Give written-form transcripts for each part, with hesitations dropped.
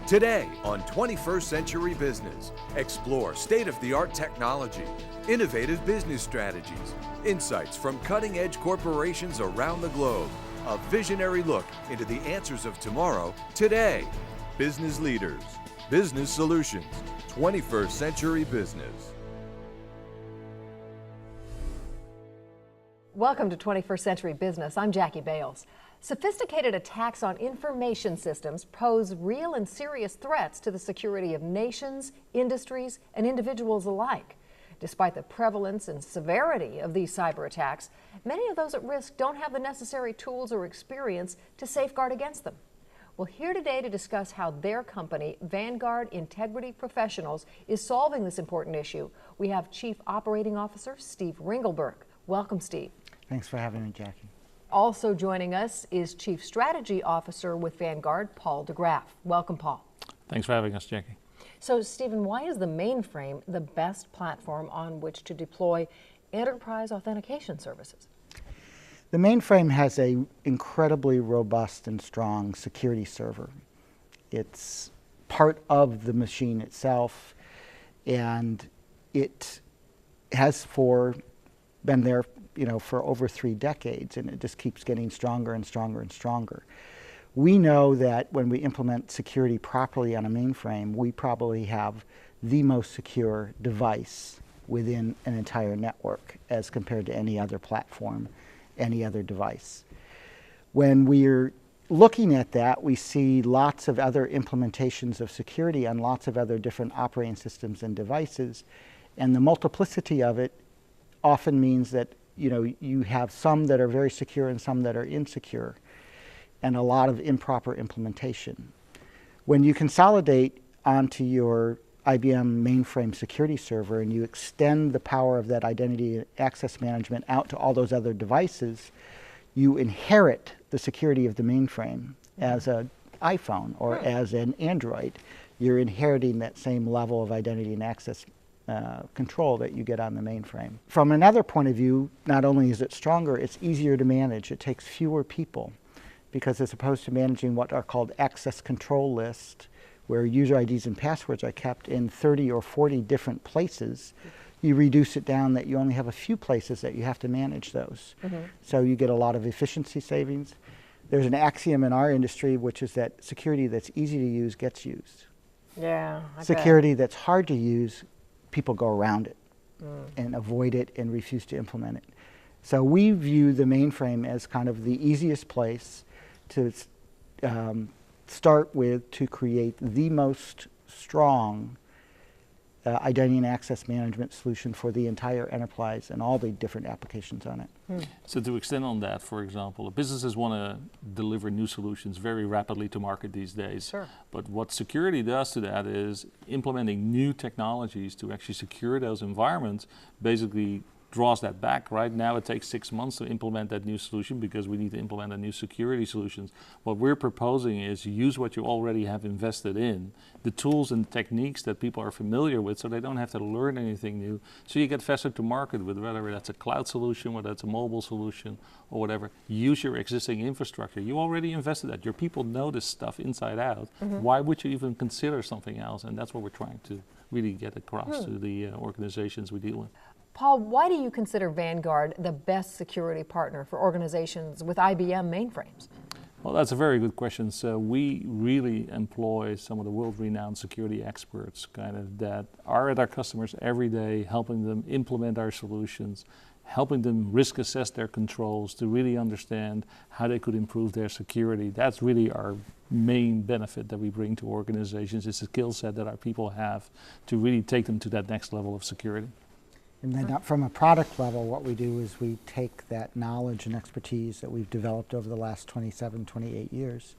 Today on 21st Century Business, explore state-of-the-art technology, innovative business strategies, insights from cutting-edge corporations around the globe, a visionary look into the answers of tomorrow, today. Business leaders, business solutions, 21st Century Business. Welcome to 21st Century Business. I'm Jackie Bales. Sophisticated attacks on information systems pose real and serious threats to the security of nations, industries, and individuals alike. Despite the prevalence and severity of these cyber attacks, many of those at risk don't have the necessary tools or experience to safeguard against them. Well, here today to discuss how their company, Vanguard Integrity Professionals, is solving this important issue, we have Chief Operating Officer Steve Ringelberg. Welcome, Steve. Thanks for having me, Jackie. Also joining us is Chief Strategy Officer with Vanguard, Paul DeGraff. Welcome, Paul. Thanks for having us, Jackie. So, Stephen, why is the mainframe the best platform on which to deploy enterprise authentication services? The mainframe has an incredibly robust and strong security server. It's part of the machine itself, and it has been there for over 3 decades, and it just keeps getting stronger and stronger and stronger. We know that when we implement security properly on a mainframe, we probably have the most secure device within an entire network as compared to any other platform, any other device. When we're looking at that, we see lots of other implementations of security on lots of other different operating systems and devices, and the multiplicity of it often means that you have some that are very secure and some that are insecure, and a lot of improper implementation. When you consolidate onto your IBM mainframe security server and you extend the power of that identity and access management out to all those other devices, you inherit the security of the mainframe as an iPhone or as an Android. You're inheriting that same level of identity and access control that you get on the mainframe. From another point of view, not only is it stronger, it's easier to manage. It takes fewer people, because as opposed to managing what are called access control lists, where user IDs and passwords are kept in 30 or 40 different places, you reduce it down that you only have a few places that you have to manage those. So you get a lot of efficiency savings. There's an axiom in our industry, which is that security that's easy to use gets used. Yeah. Security that's hard to use, people go around it and avoid it and refuse to implement it. So we view the mainframe as kind of the easiest place to start with to create the most strong identity and access management solution for the entire enterprise and all the different applications on it. So to extend on that, for example, businesses want to deliver new solutions very rapidly to market these days. Sure. But what security does to that is implementing new technologies to actually secure those environments basically draws that back. Right now it takes 6 months to implement that new solution because we need to implement a new security solutions. What we're proposing is use what you already have invested in, the tools and techniques that people are familiar with, so they don't have to learn anything new. So you get faster to market with whether that's a cloud solution, whether that's a mobile solution or whatever. Use your existing infrastructure. You already invested that. Your people know this stuff inside out. Why would you even consider something else? And that's what we're trying to really get across to the organizations we deal with. Paul, why do you consider Vanguard the best security partner for organizations with IBM mainframes? Well, that's a very good question. So we really employ some of the world-renowned security experts that are at our customers every day, helping them implement our solutions, helping them risk assess their controls to really understand how they could improve their security. That's really our main benefit that we bring to organizations. It's a skill set that our people have to really take them to that next level of security. And then from a product level, what we do is we take that knowledge and expertise that we've developed over the last 27, 28 years,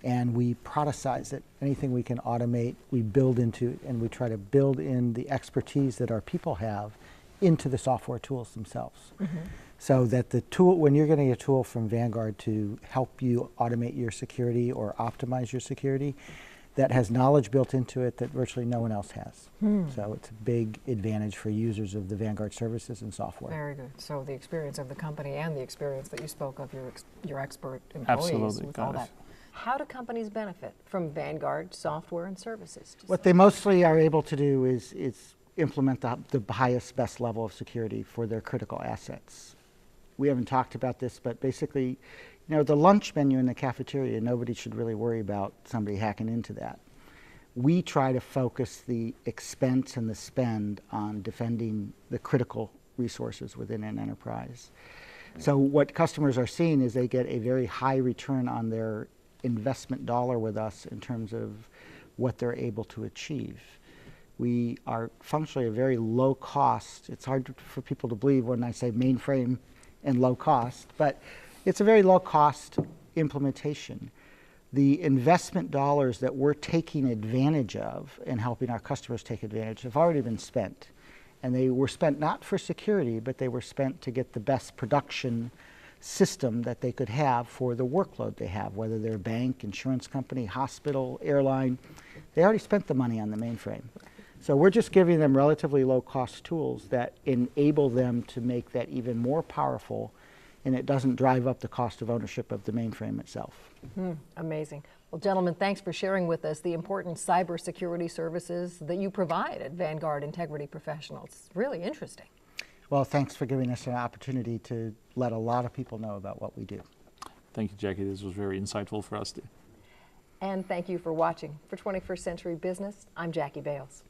and we productize it. Anything we can automate, we build into, and we try to build in the expertise that our people have into the software tools themselves. So that the tool, when you're getting a tool from Vanguard to help you automate your security or optimize your security, that has knowledge built into it that virtually no one else has. So it's a big advantage for users of the Vanguard services and software. Very good. So the experience of the company and the experience that you spoke of, your expert employees with all that How do companies benefit from Vanguard software and services? What they mostly are able to do is implement the highest, best level of security for their critical assets. We haven't talked about this, but basically, the lunch menu in the cafeteria, nobody should really worry about somebody hacking into that. We try to focus the expense and the spend on defending the critical resources within an enterprise. So what customers are seeing is they get a very high return on their investment dollar with us in terms of what they're able to achieve. We are functionally a very low cost. It's hard for people to believe when I say mainframe and low cost, but it's a very low cost implementation. The investment dollars that we're taking advantage of and helping our customers take advantage have already been spent. And they were spent not for security, but they were spent to get the best production system that they could have for the workload they have, whether they're a bank, insurance company, hospital, airline. They already spent the money on the mainframe. So we're just giving them relatively low-cost tools that enable them to make that even more powerful, and it doesn't drive up the cost of ownership of the mainframe itself. Amazing. Well, gentlemen, thanks for sharing with us the important cybersecurity services that you provide at Vanguard Integrity Professionals. Really interesting. Well, thanks for giving us an opportunity to let a lot of people know about what we do. Thank you, Jackie. This was very insightful for us too. And thank you for watching. For 21st Century Business, I'm Jackie Bales.